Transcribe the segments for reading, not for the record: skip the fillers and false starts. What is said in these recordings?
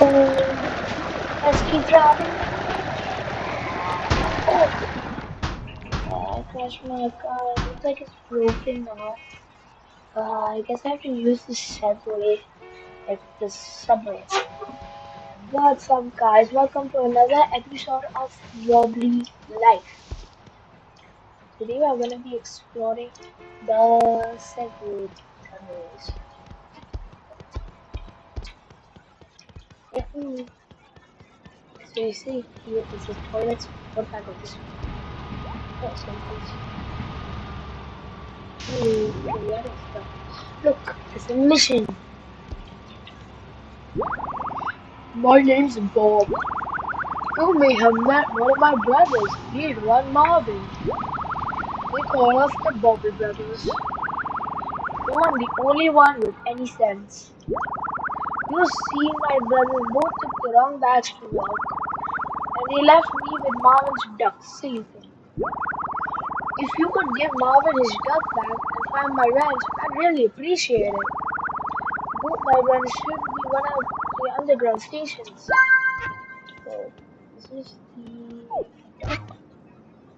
Let's keep driving. Oh, I crashed my car. It looks like it's broken now. I guess I have to use the subway, like the subway. What's up, guys? Welcome to another episode of Wobbly Life. Today we're going to be exploring the subway tunnels. Yahoo! So you see, here this is toilets. What kind of this? Oh, something. What is that? Look, it's a mission. My name's Bob. You may have met one of my brothers, Peter and Marvin. They call us the Bobby brothers. You are the only one with any sense. You see, my brothers both took the wrong batch to work, and they left me with Marvin's duck sleeping. If you could give Marvin his duck back and find my ranch, I'd really appreciate it. Both my runs should be one of the underground stations. So, this is the duck.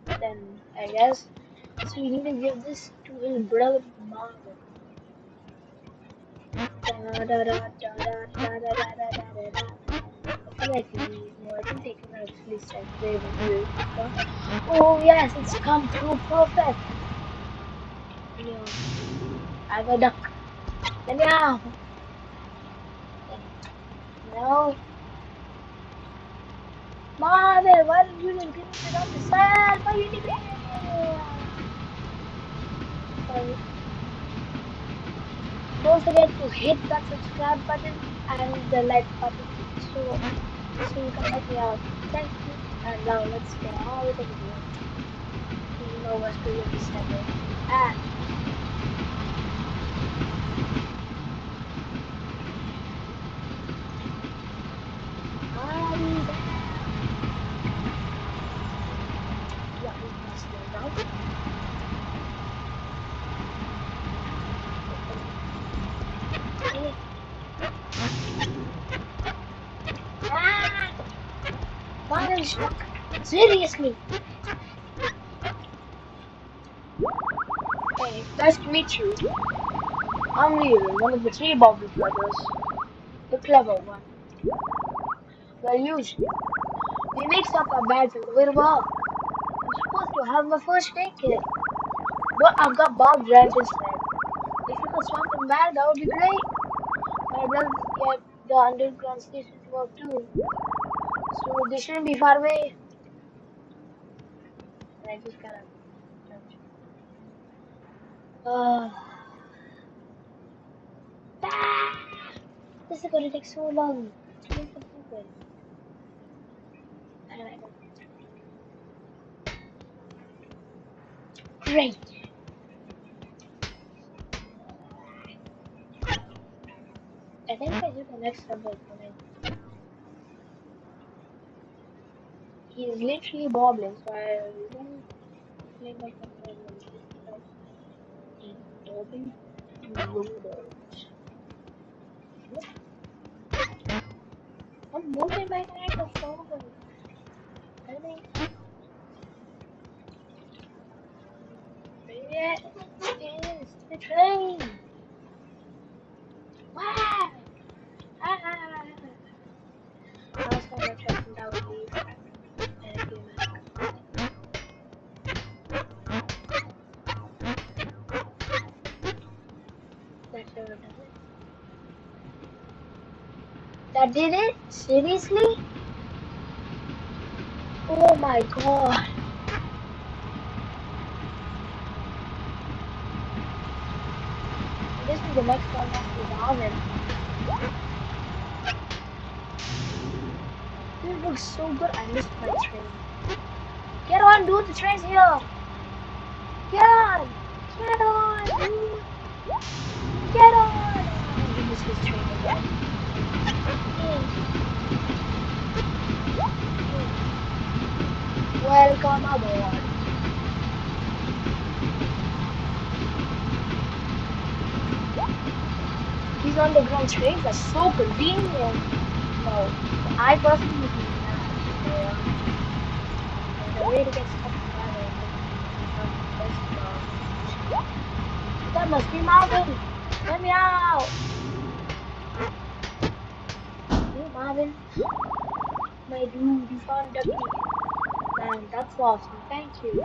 Then, I guess, so we need to give this to his brother Marvin. I think they can actually set the review. Oh yes, it's come through perfect. Yeah, I have a duck. Let me out. No. Marvin, why did you give it up the side? Why you did it? Sorry. Don't forget to hit that subscribe button and the like button so you can help me out. Thank you. And now let's get on with the video. You know what's going to be said. Ah. Yeah, we must go now. Ah! Why is stuck? Seriously? Hey, nice to meet you. I'm Leroy, one of the three Bobby brothers. The clever one. Well, usually, we mix up our bags on the way to work. I'm supposed to have my first aid kit, but I've got Bob's ranch instead. If you could swap them back, that would be great. My brother get the underground station to work too, so they shouldn't be far away. And I just kind of this is gonna take so long. Great. I think I do the next subway coming. He is literally bobbling, so I don't play my bobbing rollers. I'm moving my microphone. I think maybe it is the train. Wow! Ah! I was gonna try some down leave and a few minutes. That should have done it. That did it? Seriously? Oh my god. I guess the next one has to be Marvin. This looks so good. I missed my train. Get on, dude. The train's here. Get on. Get on, dude. Get on. I missed this train again. Welcome aboard. These underground trains are so convenient. No, I personally would be mad. And the way to get stuck in that is that must be Marvin. Let me out. Hey Marvin, my dude, you found Ducky. Man, that's awesome. Thank you.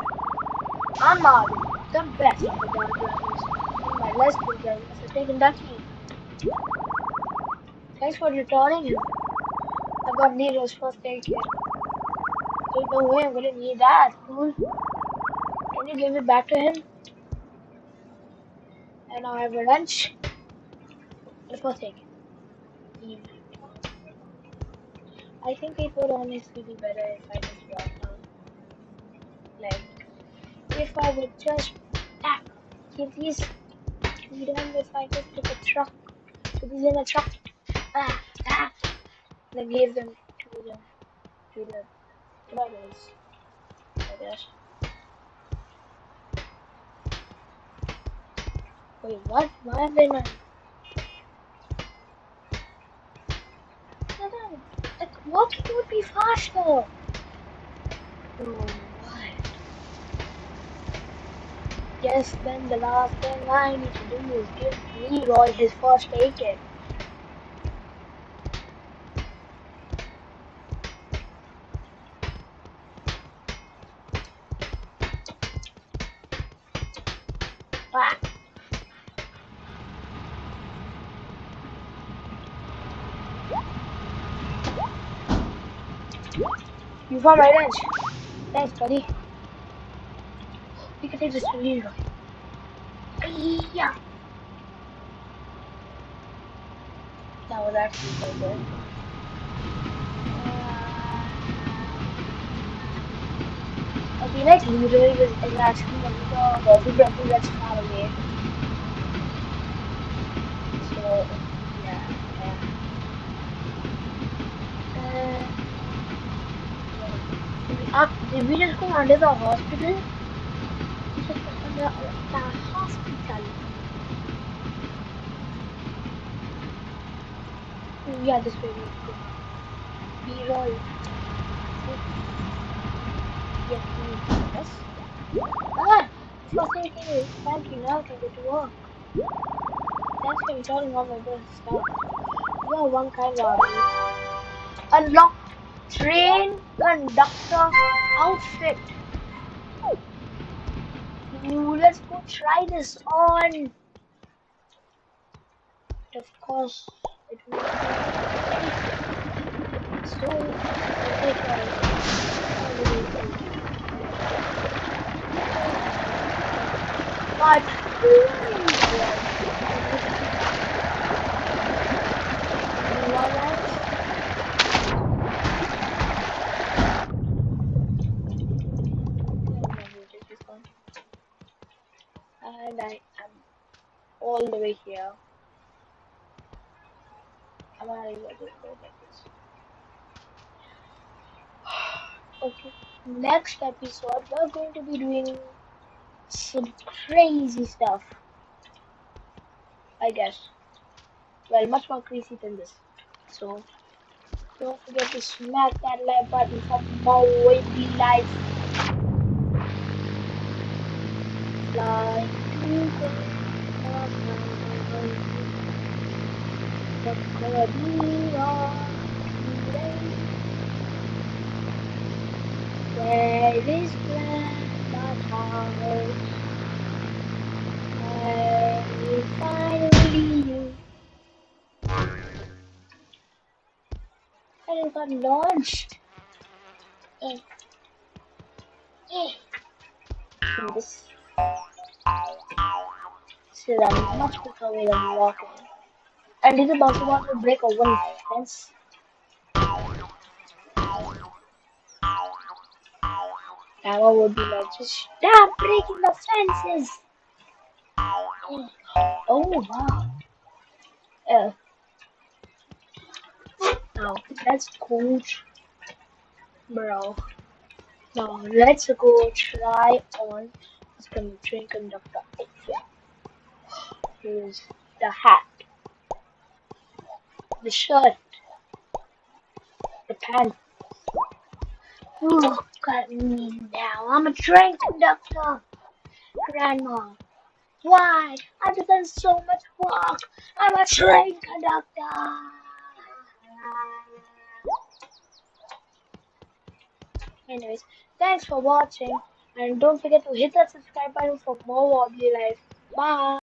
I'm Marvin, the best of the dog drivers. And my lesbian drivers are taking Ducky. Thanks for returning him. I got Nero's first aid kit. There's no way I'm gonna need that, fool. Can you give it back to him? And now I have a wrench and a first aid kit. I think it would honestly be better if I just walked down. Like, if I would just give these to them if I just took a truck, put these in a truck, and gave them to the brothers, I guess. Wait, what? Why have they not? Like, walking would be faster. Oh, what? Yes, then the last thing I need to do is give Leroy his first aid kit. Ah. You found my wrench. Thanks, buddy. We can take this to Leroy. Yeah. That was actually so good. I feel like Leroy is actually one of the Bobby brothers that's far away. So, yeah. Did we just go under the hospital? We just went under the hospital. Yeah, this way we go. Leroy. Yes, please. Yes. First aid kit. Thank you. Now I can get to work. Thanks for installing all my best stuff. You are one kind of unlock train conductor outfit. Ooh, let's go try this on. Of course, it will be so. But and I am all the way here. I'm gonna just go like this. Okay, next episode we're going to be doing some crazy stuff. I guess. Well, much more crazy than this. So don't forget to smack that like button for more wavy life. Fly to the Caribbean. Where is grandma's house? I finally you. And it got launched. And this is a much quicker way than walking. And this is also want to break over the fence. Emma would be like, just stop breaking the fences. Oh wow. Now let's go, bro. Now let's go try on this train conductor outfit. Here's the hat, the shirt, can. Look at me now. I'm a train conductor, Grandma. Why? I've done so much work. I'm a train conductor. Anyways, thanks for watching and don't forget to hit that subscribe button for more wobbly life. Bye.